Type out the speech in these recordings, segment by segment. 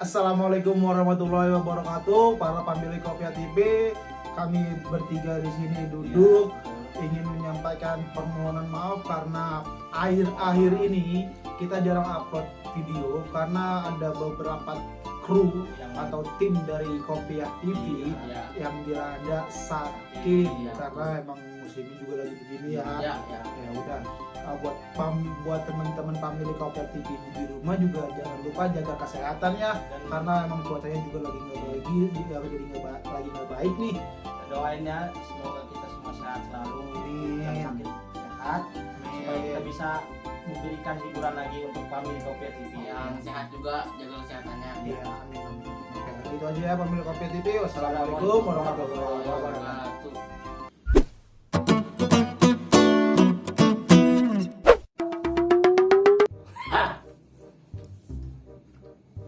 Assalamualaikum warahmatullahi wabarakatuh, para pemilik Kopia TV. Kami bertiga di sini duduk ingin menyampaikan permohonan maaf karena akhir-akhir ini kita jarang upload video karena ada beberapa kru atau tim dari Kopia TV yang dirada sakit karena emang musimnya juga lagi begini ya. Ya udah. Buat teman-teman pemilik Kopia TV di rumah juga jangan lupa jaga kesehatan ya, karena emang cuacanya juga lagi nggak baik nih. Doain ya, semoga kita semua sehat selalu, yang sakit sehat, supaya kita bisa memberikan hiburan lagi untuk pemilik Kopia TV yang sehat juga, jaga kesehatannya. Iya, amin. Oke, itu aja ya pemilik Kopia TV. Wassalamualaikum warahmatullahi wabarakatuh.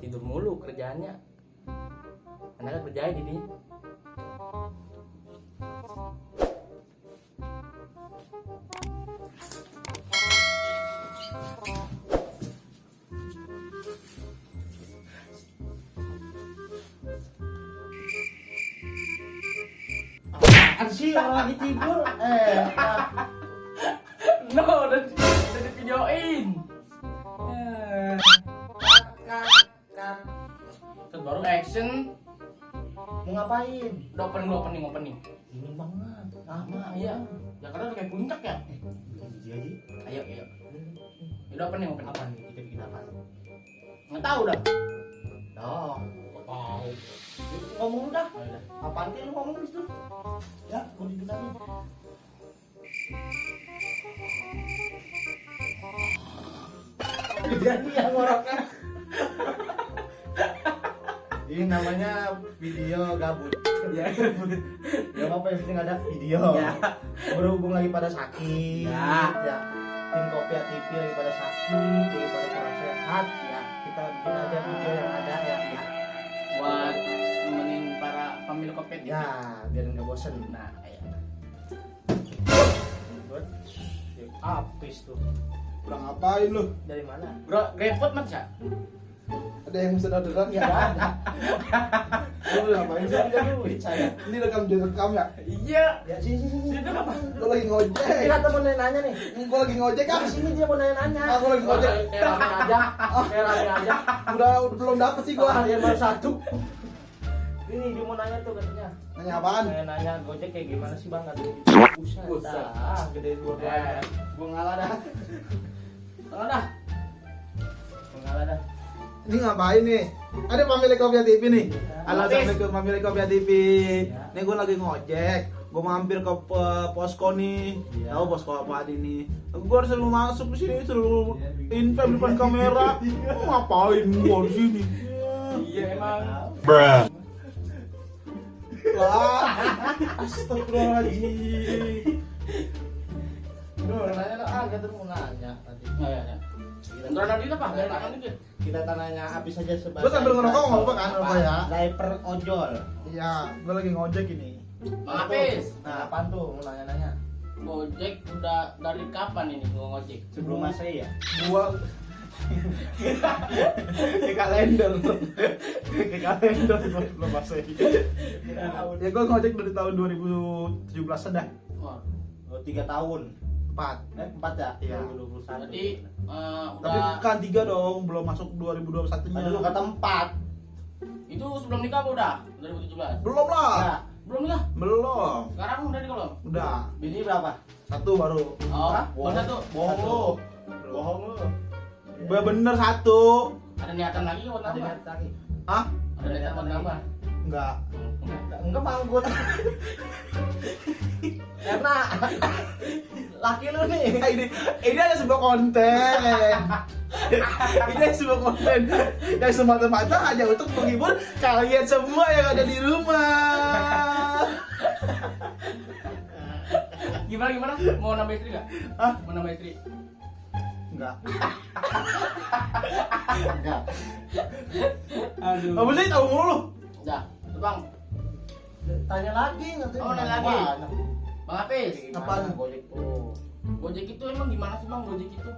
Tidur mulu kerjaannya, anaknya kerjain ini. Apaan sih orang lagi tidur? No, udah divideoin. Terus baru action. Mau ngapain? Udah opening. Ini banget. Iya. Ya karena udah kayak puncak ya. Jadi Ayo. Udah opening. apa nih? Kita bikin apa? Nggak tahu dah. Oh, Tahu. ngomong dah. Oh, udah. Apaan sih lu ngomong di situ? Ya, mau dibilangin. Jadi yang ngoroknya. Ini namanya video gabut. Ya. Gak apa-apa, yang penting ada video. Ya. Berhubung lagi pada sakit, Ya. tim Kopia TV lagi pada sakit, lagi pada kurang sehat, ya kita bikin aja video yang ada ya. Buat nemenin para pemilik Kopia TV. Ya, biar nggak bosen. Nah, ayo. Buat habis tuh. Udah ngapain lu? Dari mana? Bro, grepot mas ya? Ada yang sederhana Ya, ada. Lu ngapain sih? Ada duit saya. Ini direkam ya? Iya. Ya, sini. Itu apa? Lu lagi ngojek. Kira temen nanya nih. Gua lagi ngojek kan? Di sini dia mau nanya. Aku lagi ngojek. Kayak rame aja. Udah belum dapet sih gua. Harian baru satu. Ini dia mau nanya tuh katanya. Nanya apaan? Nanya Gojek kayak gimana sih bang? Buset. Gede dua-duanya. Gua ngalah dah. Dah. Mengalah dah. Ini ngapain nih? Ada pemilik Kopia TV nih. Halo, Oke. assalamualaikum pemilik Kopia TV. Ya. Nih gue lagi ngojek. Gue mampir ke posko nih. Iya. Tahu posko apa ini? Gue harus selalu masuk di sini, selalu info depan kamera. Lu ngapain gue di sini? Iya emang. Wah, astagfirullahaladzim. Duh, nanya dong, kita mau nanya nanti. Ya. Beneran nanti apa? Dari tangan dikit. Kita tanya habis aja sebagai. Gua sambil ngerokok nggak apa-apa kan, apa ya? Diaper ojol. Iya, gue lagi ngojek ini. Bang Apis, Nah, apaan tuh mau nanya-nanya? Gojek udah dari kapan ini gua ngojek? Sebelum Masehi ya? Gua ke kalender. Ke kalender belum masih. Ya gue ngojek dari tahun 2017 dah. Wah, Oh, 3 tahun. 4. 4 ya? Iya. 2021. berarti Tapi udah kan 3 dong, belum masuk 2021-nya. Tadi lu kata 4. itu sebelum nikah apa udah? 2017. Belum lah. Ya. Belum nikah? Belum. Sekarang udah nikah belum? Udah. Bini berapa? 1 baru. Oh, Hah? baru satu. Bohong lu. Belum. Bohong lu. Bener 1. Ada niatan lagi buat Ada nambah? niat lagi. Hah? Ada niatan buat nambah? Enggak. Enggak manggut. Karena laki lu nih. Ini ada sebuah konten. Ini ada sebuah konten yang semata-mata hanya untuk menghibur kalian semua yang ada di rumah. Gimana? Mau nambah istri nggak? Hah? Mau nambah istri? Enggak. Enggak. Aduh. Apa sih tahu mulu? Udah, tuh bang. Tanya lagi nanti. Oh, nanya lagi. Bang Apis, Apaan? Apaan? Gojek tuh. Gojek itu emang gimana sih bang Gojek itu?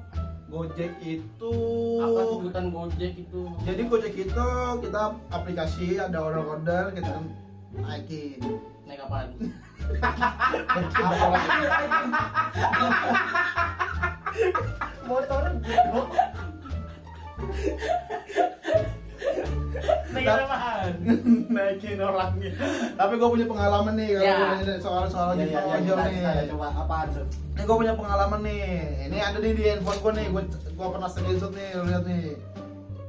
Gojek itu Apa sebutan Gojek itu? jadi Gojek itu kita aplikasi, ada order kita naikin. Naik apaan? Motor gitu. Naik apaan? Naikin orangnya. Tapi gue punya pengalaman nih kalau Ya. gua nanya soal Iya, gitu iya, iya, ojol kita nih. saya coba apaan tuh? Ini gue punya pengalaman nih. Ini ada nih di handphone gue nih. Gue pernah screenshot nih, lu lihat nih.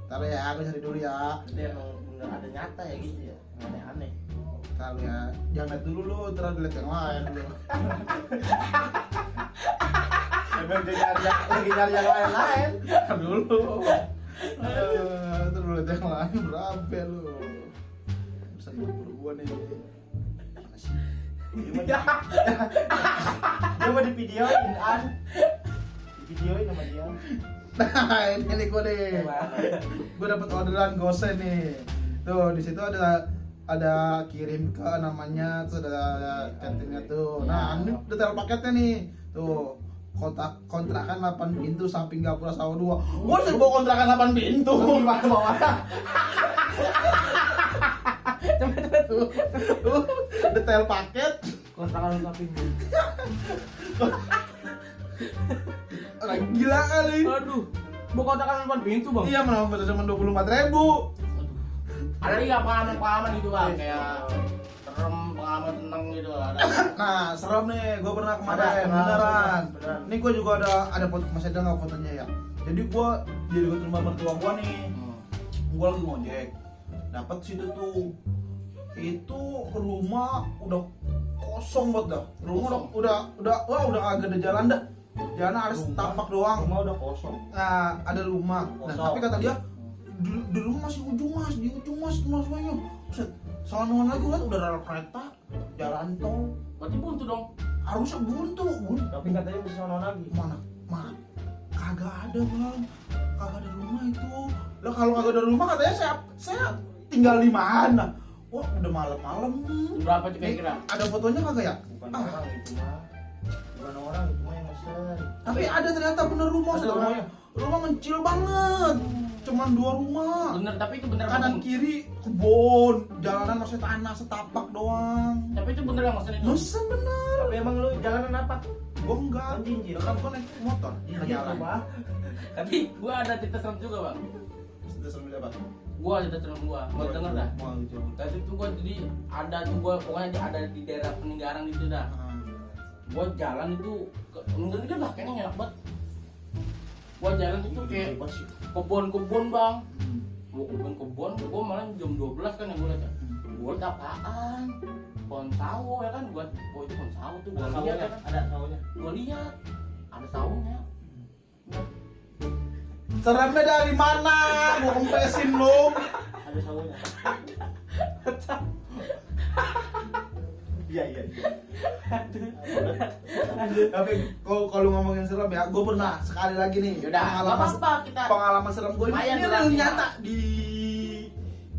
Ntar ya, aku cari dulu ya. Itu emang bener ada nyata ya gitu ya. Aneh-aneh. Ntar ya, jangan lihat dulu lu, terus lihat yang lain dulu. Emang dia lagi nyari yang lain-lain. Dulu. Terus lu lihat yang lain berapa lu? Bisa 50 gua nih. Mana sih? Dia mau di videoin an. Di videoin sama dia. Nah, ini nih gua nih. Gue dapat orderan gosen nih. Tuh di situ ada kirim ke namanya, terus ada chattingnya tuh. Nah ini detail paketnya nih. Tuh kontrakan 8 pintu samping Gapura Sawah 2. Gue sih bawa kontrakan 8 pintu. Gimana bawahnya? Tuh, detail paket. Kontrakan samping. Orang gila kali. Aduh, mau kontrakan 8 pintu bang? Iya menambah cuma 24.000. Ada nggak pengalaman gitu bang? Kayak serem, pengalaman tentang gitu ada. Nah serem nih, gue pernah kemarin Ada, beneran. beneran. Ini gue juga ada foto, masih ada nggak fotonya ya? Jadi gue jadi ke rumah mertua gue nih. Gue lagi ngojek, dapat situ tuh. Itu rumah udah kosong banget dah. Rumah udah agak ada jalan dah. Jalan harus tapak doang. Rumah udah kosong. Nah, ada rumah. Nah, Kosong. tapi kata dia di rumah masih di ujung mas semuanya. Set, sonoan lagi kan udah rel kereta, jalan tol. Berarti buntu dong. Harusnya buntu, bun. Tapi katanya bisa sono lagi. Mana? Kagak ada bang, kagak ada rumah itu. Lah kalau kagak ada rumah katanya saya tinggal di mana? Wah udah malam-malam. Berapa tuh kira-kira? Ada fotonya kagak ya? Bukan Ah. orang itu mah. Bukan orang itu mah yang mesen. Tapi ada ternyata bener rumah. Ada rumahnya. Rumah kecil banget, cuman 2 rumah. Bener, tapi itu bener Kanan yang kiri kebun, jalanan masih tanah setapak doang. Tapi itu bener yang mesen itu. Mesen bener. Tapi emang lu jalanan apa? Gua enggak. Jinjir. Kan gua naik motor. Iya, Jalan. Pak. Tapi gua ada cerita serem juga bang. Sudah sambil apa? Gua ada cerita serem gua. Mau denger dah? Mau coba. Tadi tuh gua jadi ada tuh gua pokoknya ada di daerah Peninggaran gitu dah. Gua jalan itu menurut dia lah kayaknya enak banget. Gua jalan itu kayak kebun-kebun bang. Gua kebun-kebun, gua malah jam 12 kan yang gua lihat. Gua lihat apaan? Pohon sawo ya kan, gua itu pohon sawo tuh gua Ada lihat saunya, ya kan. ada saunya. Gua lihat ada sawonya. Seremnya dari mana? Gua kempesin lu. Ada saunya. Iya. Tapi kalau ngomongin serem ya, gue pernah sekali lagi nih Yaudah, nggak apa-apa kita. pengalaman serem gue Lumayan ini durasinya. real nyata di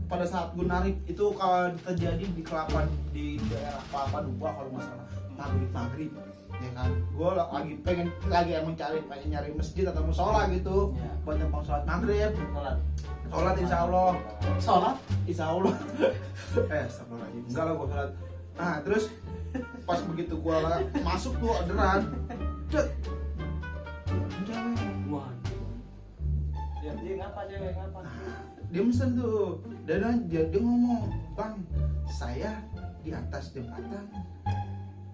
pada saat gue narik itu kalau terjadi di Kelapa di daerah Kelapa Dua kalau nggak salah maghrib ya kan, gue lagi pengen nyari masjid atau musola gitu Ya. buat numpang sholat maghrib, sholat insya Allah Sholat? insya Allah astagfirullahaladzim, enggak lah gue sholat. Nah terus pas begitu gue masuk tuh orderan cet Wah. Dia ngapa? dia mesen tuh dan dia ngomong, bang saya di atas jembatan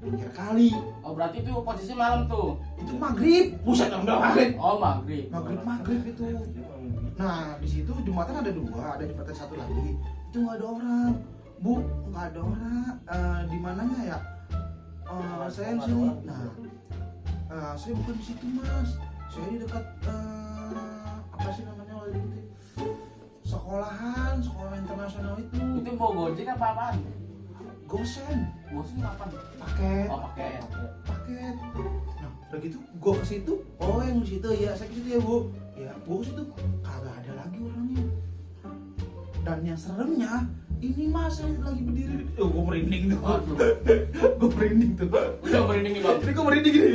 pinggir kali. Oh berarti itu posisi malam tuh. Itu maghrib, buset dong udah maghrib. Oh maghrib. Maghrib itu. Nah di situ jembatan ada 2, ada jembatan satu lagi. Itu nggak ada orang, bu, nggak ada orang. Di mananya ya? Saya di sini. Nah, saya bukan di situ mas. Saya di dekat apa sih namanya waktu itu? Sekolah internasional itu. Itu bawa gojek apa apaan? Gosen, Gosen apa? paket. Oh pakai. Paket. Nah, udah gitu gua ke situ. Oh, yang di situ ya, saya ke situ ya, Bu. Ya, gua ke situ kagak ada lagi orangnya. Dan yang seremnya, ini Mas saya lagi berdiri. Oh, gua merinding tuh. Waduh. Gua merinding tuh. Udah merinding nih bang. Ini gua merinding gini.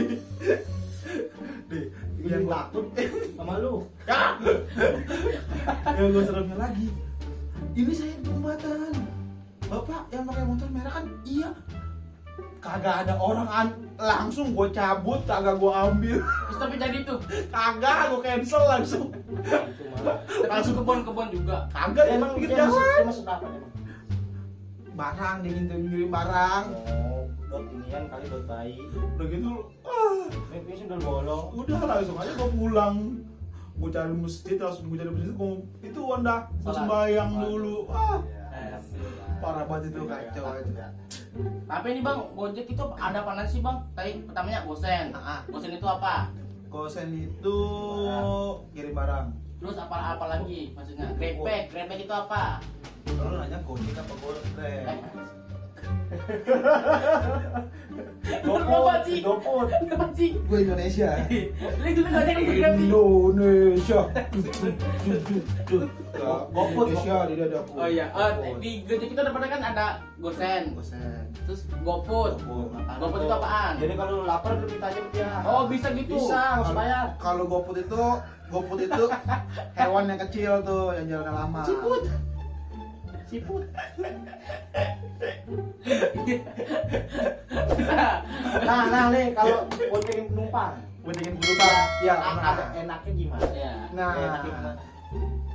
Nih, Yang takut sama sama lu. Ya gue seremnya lagi. Ini saya di jembatan. Bapak yang pakai motor merah kan? Iya. Kagak ada orang langsung gue cabut, kagak gue ambil. Terus tapi jadi tuh Kagak, gue cancel langsung. Itu malah. langsung kebon juga. Kagak Emang pinggir dia jalan. maksud apa emang? Barang dia ngirim barang. Oh, dot inian kali dot bayi. Udah gitu, Ini sudah bolong. udah langsung aja gue pulang. Gue cari masjid, langsung gue cari masjid. Itu Wanda, gue sembahyang dulu. Parah banget itu, kacau aja. Tapi ini bang, Gojek itu ada apa sih bang? Tadi pertamanya gosen. Gosen itu apa? Kosen itu kirim barang. Terus apa lagi maksudnya? Grabback itu apa? Lu nanya Gojek apa Gojek? Apa sih? Goput. Apa sih? Gue Indonesia. Lu juga Gojek di Grab nih? Indonesia. Goput. Indonesia di dada. Oh iya, di Gojek itu depannya kan ada gosen, Kosen. terus GoFood. GoFood itu apaan? Jadi kalau lu lapar lu minta aja ke dia. Oh bisa gitu? Bisa, nggak usah bayar. Kalau GoFood itu hewan yang kecil tuh yang jalannya lama. Siput. Nah nih kalau boncengin penumpang. Boncengin penumpang. Ya, Ada enaknya gimana? Iya. Nah, Enaknya gimana?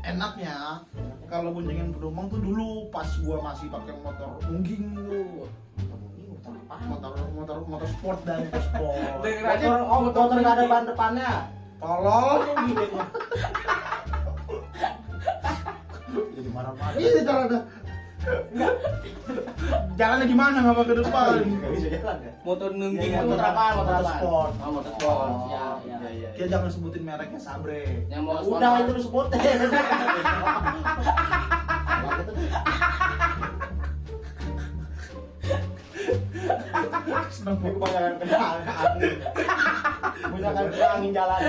enaknya kalau boncengin penumpang tuh dulu pas gua masih pakai motor ungging tuh. Motor sport dan sport. Denger aja Motor nggak ada ban depannya. Tolol. Jadi marah-marah. Ini caranya. Enggak. Jalannya gimana nggak pakai depan? Nggak bisa jalan ya? Motor nungging Iya, itu motor apa? motor sport. Oh, motor sport. Oh, Ya, iya, ya. iya. Dia jangan sebutin mereknya Sabre. Yang mau Udah itu lu sebutin. Seneng Ini kebanyakan kena angin. Kebanyakan kena angin jalan.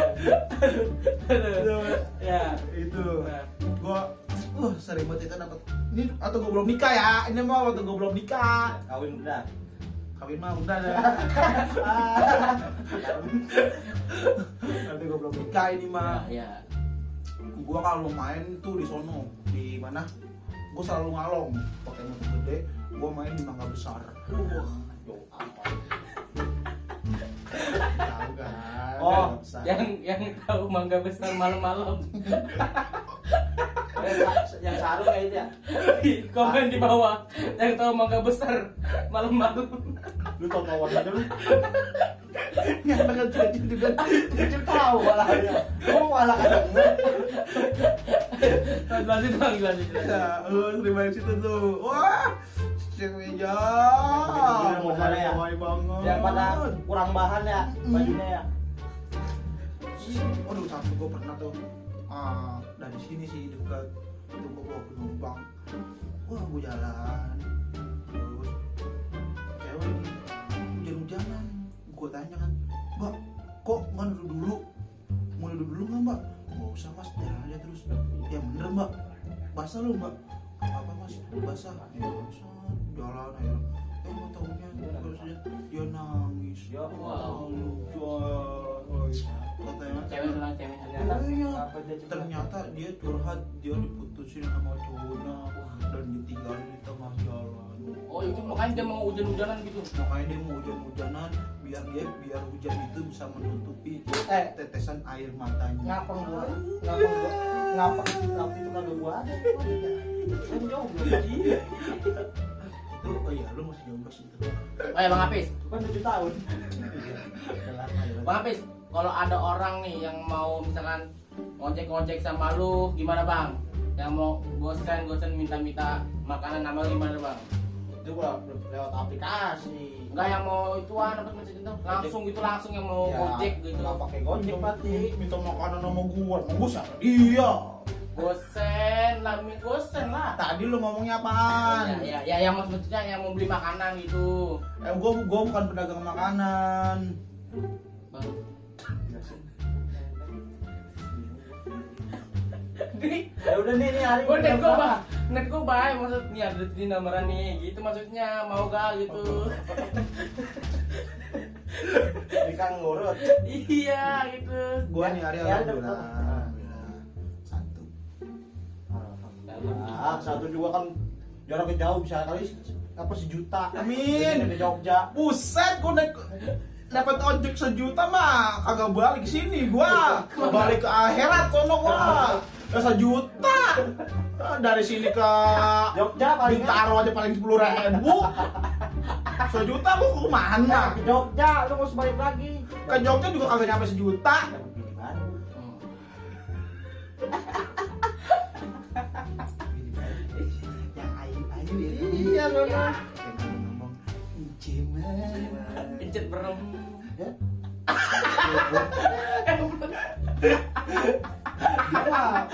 Ya. itu gua sering banget itu dapat ini atau gua belum nikah ya, ini mah waktu gua belum nikah. Kawin udah. Kawin mah udah dah. Nanti gua belum nikah ini mah. Ya. Gua kalau main tuh di sono, di mana gua selalu ngalong pakai motor gede, gua main di Mangga Besar. Yo, apa? Tahu kan? Oh, Yang tahu Mangga Besar malam-malam. Yang sarung kayak itu ya. Komen di bawah. Yang tahu Mangga Besar malam-malam. Lu tau kawan aja lu. Nggak bakal jadi juga. Kecil tahu malah ya. Lu malah kan. Lanjut bang, lanjut. Ya, terima kasih situ tuh. Wah, ceweknya. Modalnya ya. Banget. Yang pada kurang bahan ya bajunya ya. Aduh, satu gue pernah tuh dari sini sih dekat itu gue penumpang. Wah, gue jalan terus cewek ini hujan-hujanan. Gue tanya kan, Mbak, kok nggak duduk dulu? Mau duduk dulu nggak, Mbak? Nggak usah Mas, jalan aja terus. Ya bener Mbak, basah lu Mbak. Apa Mas, basah? Ya basah, jalan aja. Mau tahunya terus dia nangis. Ya Wow. Coy. Katanya Cewek bilang cewek Kenapa dia cuma- ternyata dia curhat, dia diputusin sama cowoknya dan ditinggalin di tengah jalan. Oh itu makanya dia mau hujan-hujanan gitu. Makanya dia mau hujan-hujanan biar hujan itu bisa menutupi tetesan air matanya. Ngapa itu kagak gua ada? Kan jauh belum sih. Itu oh iya lu masih jomblo sih itu. Oh ya Bang Apis. Kan 7 tahun. Bang Apis, kalau ada orang nih yang mau misalkan ngojek-ngojek sama lu, gimana Bang? Yang mau gosen minta-minta makanan nama lu gimana Bang? Itu gua lewat aplikasi. Enggak yang mau ituan apa macam itu? Langsung yang mau gojek gitu. Nggak pakai gojek berarti. Minta makanan sama gua siapa dia? Gosen lah. Tadi lu ngomongnya apaan? Ya yang maksudnya yang mau beli makanan gitu. Gua bukan pedagang makanan. Bang. Ya udah nih hari Gue ini net gue baik maksudnya ada di nomoran nih gitu maksudnya mau gak gitu. Di Kang ngurut. Iya gitu. Gua nih hari Ya, alhamdulillah. Satu juga kan jaraknya jauh, bisa kali apa sejuta. Amin. Ke Jogja. Buset, gua dapat ojek 1 juta mah kagak balik ke sini gua. Balik ke akhirat sono gua. Ya 1 juta. Dari sini ke Jogja paling Bintaro aja paling 10.000. 1 juta gua ke mana? Ke Jogja, lu mau balik lagi. Ke Jogja juga kagak nyampe 1 juta. Yang ayu-ayu ya. Iya sono. Ngomong Cimen. Pincet berem. Ya. Dia mah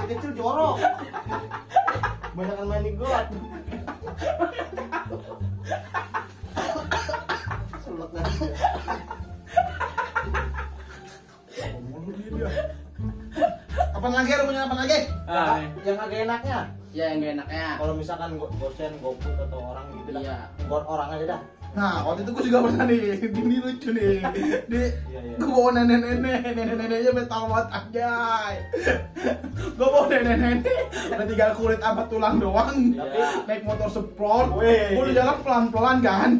kecil jorok. Banyakan main di got. Sulek lagi. Ngomong lu dia. Apaan lagi lu punya apaan lagi? Yang agak enaknya, Ya yang gak enaknya. kalau misalkan gosen, GoFood atau orang gitu dah. Iya. Got orang aja dah. Nah, waktu itu gue juga pernah nih, ini lucu nih. Iya. Gue bawa nenek-neneknya metal banget anjay. Gue bawa nenek-nenek, udah tinggal kulit apa tulang doang. Iya. Naik motor sport, Wih. gue jalan pelan-pelan kan.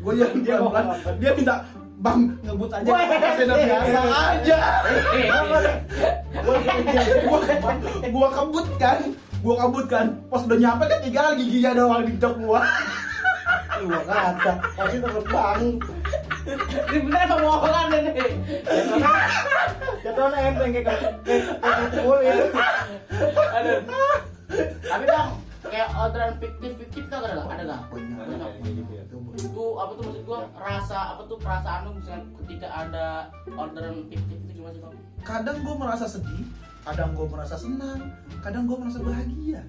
Gue jalan Dia mau pelan-pelan, apa? dia minta bang ngebut aja, Wih. sepeda biasa aja. Gua kebut kan, pas udah nyampe kan tinggal giginya doang di jok gua. Gua kata, pasti terbang. Ini bener apa bohongan ini? Jatuhnya enteng kayak kulit. Aduh. Tapi bang, kayak orderan fiktif tau gak ada gak? Itu apa tuh maksud gua rasa apa tuh perasaan lu misalnya ketika ada orderan fiktif itu gimana sih bang? Kadang gua merasa sedih, kadang gua merasa senang, kadang gua merasa bahagia.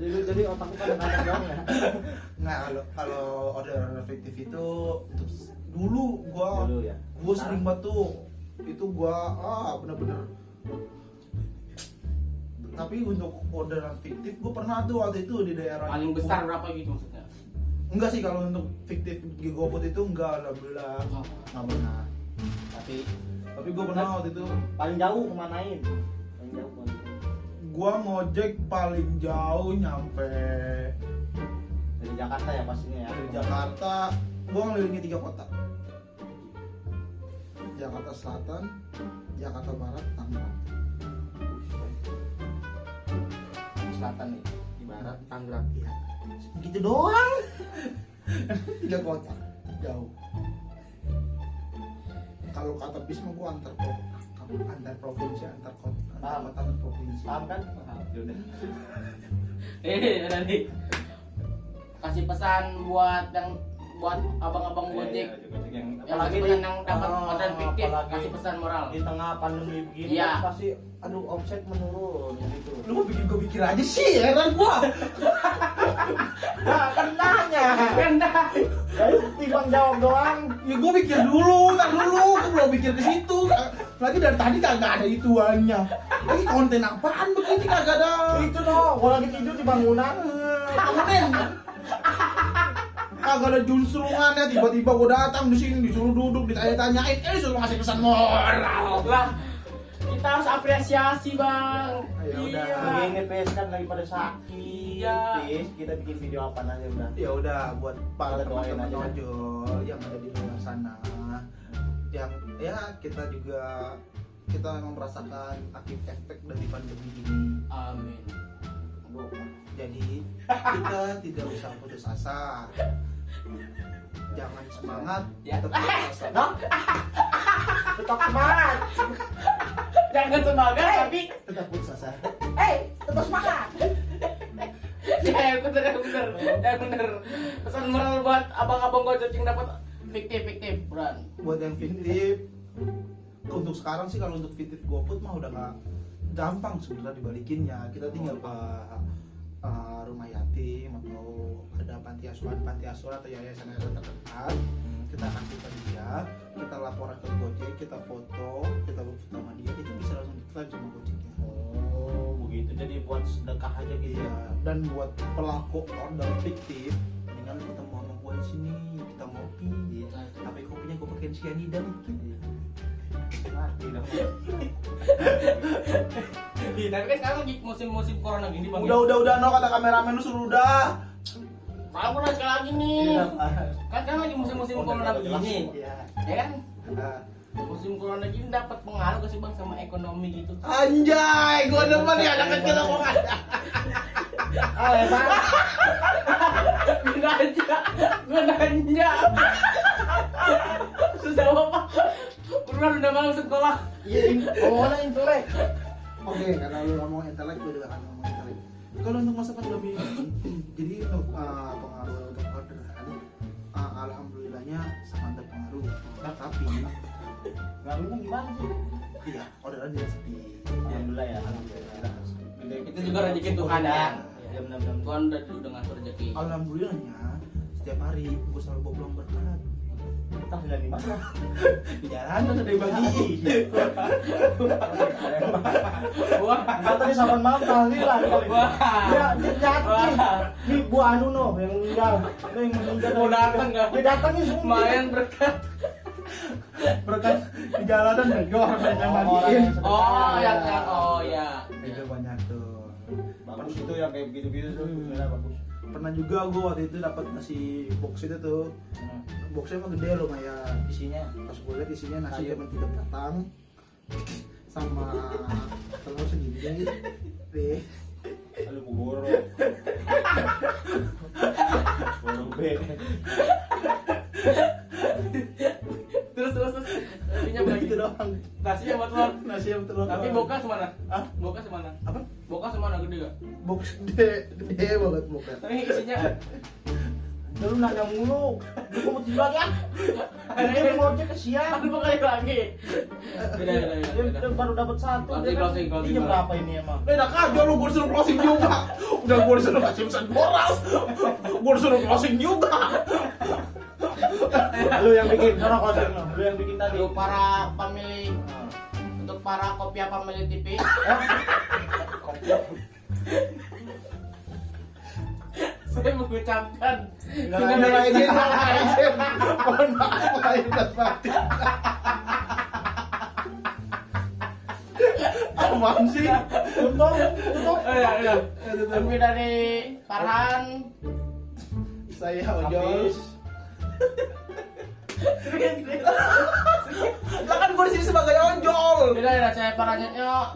Jadi otakku kan ada doang ya. Nggak, kalau orderan fiktif itu dulu gua Dulu ya. gua sering banget tuh. Itu gua bener-bener. Tapi untuk orderan fiktif gua pernah tuh waktu itu di daerah Paling besar berapa gitu maksudnya? Enggak sih, kalau untuk fiktif di GoFood itu enggak, alhamdulillah nggak pernah. Tapi gue pernah waktu itu Paling jauh kemanain? Paling jauh kemana? gue ngojek paling jauh nyampe Dari Jakarta ya pastinya ya. dari Jakarta. Gue ngelilingi 3 kota: Jakarta Selatan, Jakarta Barat, Tangerang. Selatan nih, di barat, Tangerang. Iya, begitu doang. 3 kota jauh. Kalau kata Bisma gue antar provinsi, antar kota, antar provinsi. Paham kan? Ada nih. Kasih pesan buat abang-abang Gojek yang Apalagi lagi yang dapat Ah, orderan fiktif, apalagi kasih pesan moral. Di tengah pandemi begini Iya. kan pasti aduh omset menurun gitu. Lu mau bikin gue pikir aja sih, heran gue. Nah, kan nanya. Rendah. Jadi timbang jawab doang. Ya gue pikir dulu, gue belum pikir ke situ. Lagi dari tadi kagak ada ituannya. Lagi konten apaan begini kagak ada. Itu no, gua lagi tidur di bangunan. Konten. Kagak ada junstrungannya, tiba-tiba gue datang di sini disuruh duduk, ditanya-tanyain, disuruh ngasih pesan moral. Lah, kita harus apresiasi bang. Ya udah. Iya. Begini Pes kan lagi pada sakit. Iya. Pes, kita bikin video apa aja udah. Ya udah, buat para Kita doain teman-teman aja. ojol yang ada di luar sana, yang ya kita juga memang merasakan akibat efek dari pandemi ini. Amin. Jadi kita tidak usah putus asa. Jangan semangat, Ya. tetap putus asa. Nah, tetap semangat. Jangan semangat tapi Tetap putus asa. Tetap semangat. ya bener. Pesan moral buat abang-abang Gojek yang dapat fiktif Bran. Buat yang fiktif, untuk sekarang sih kalau untuk fiktif GoFood mah udah nggak gampang sebenarnya dibalikinnya. Kita tinggal ke rumah yatim atau ada panti asuhan atau yayasan terdekat, kita kasih ke dia, kita laporan ke Gojek, kita foto sama dia, itu bisa langsung diklaim sama Gojeknya. Oh, begitu. Jadi buat sedekah aja gitu Iya, ya. dan buat pelaku order fiktif, mendingan lu ketemu sama gua di sini, kita ngopi. Iya. Tapi kopinya gua pakein cyanida gitu. Mati dong. Tapi kan sekarang lagi musim-musim corona gini bang. Udah no, kata kameramen lu suruh udah. Kalau pernah sekali lagi nih. Iya, Kan sekarang lagi musim-musim corona begini. Iya. Ya kan? Musim corona gini dapat pengaruh gak sih bang sama ekonomi gitu? Anjay, gua demen ya anak kecil omongan. Oh, ya, Pak. Gue nanya. Susah apa? Udah mau sekolah. Iya, omongan intelek. Oke, karena lu ngomong intelek, gue juga akan ngomong intelek. Kalau untuk masa pandemi ini, jadi untuk pengaruh untuk orderan, alhamdulillahnya sangat berpengaruh. Nah, tapi Ngaruhnya gimana sih? iya, orderan jadi sepi. Alhamdulillah ya, alhamdulillah. Itu juga rezeki Tuhan ya. Ya benar-benar. Tuhan udah ngatur rezeki. Alhamdulillahnya setiap hari gue selalu bawa pulang berkat. Entah dari mana. Di jalan ada yang bagi. Wah, Enggak tadi sama malam tahlilan kali. Wah. Ya, dia jatuh. Wah. Nih Bu Anu no yang meninggal. Ini yang meninggal. Mau datang nggak? Dia datangnya semua. lumayan berkat. Berkat di jalanan bego orang yang Orang bagiin. yang sedekah. Oh ya, oh ya. Itu banyak tuh. Bagus itu yang kayak begitu-gitu tuh. Benar bagus. Pernah juga gue waktu itu dapat nasi box itu tuh. Boxnya emang gede lumayan. Isinya Pas gue lihat isinya nasi Sayur. dengan 3 batang sama telur segini deh. alu bubur. Borong B. Terus nasinya Udah bagi. gitu doang. Nasinya buat telur. Nasi yang telur. Tapi doang. bokas mana? Hah? Bokas mana? Apa? Bokas mana gede gak? Box gede banget bokas. Tapi isinya Lu nanya mulu. Lu mau tidur lagi ah? Dia mau cek kesian. aduh kali lagi. Beda. Dia baru dapat satu. Closing, Dia kan- closing. Ini jam berapa ini emang? Enak aja lu, gue disuruh closing juga. Udah gue disuruh kasih pesan moral. Gue disuruh closing juga. Lu yang bikin, sana closing lu. Lu yang bikin tadi. Untuk para pemilik, untuk para Kopia Family TV, saya mengucapkan Nggak ada lagi, mohon maaf lahir dan batin. Apaan sih? Tutup. ya. Lebih dari Farhan, Saya Ojol. Lah kan gue disini sebagai ojol. beda ya saya Farhannya nyok.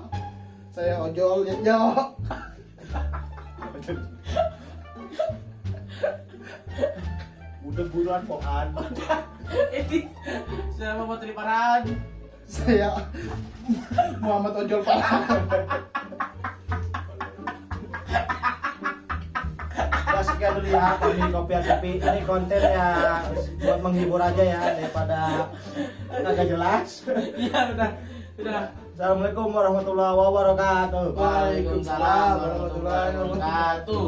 Saya ojol nyok. Udah buruan pokan. Ini saya mau Putri Farhan. Saya Muhammad Ojol Parah. Ya sekian dulu ya kami Kopia TV. Ini konten ya buat menghibur aja ya daripada agak jelas. Iya udah. Assalamualaikum warahmatullahi wabarakatuh. Waalaikumsalam warahmatullahi wabarakatuh.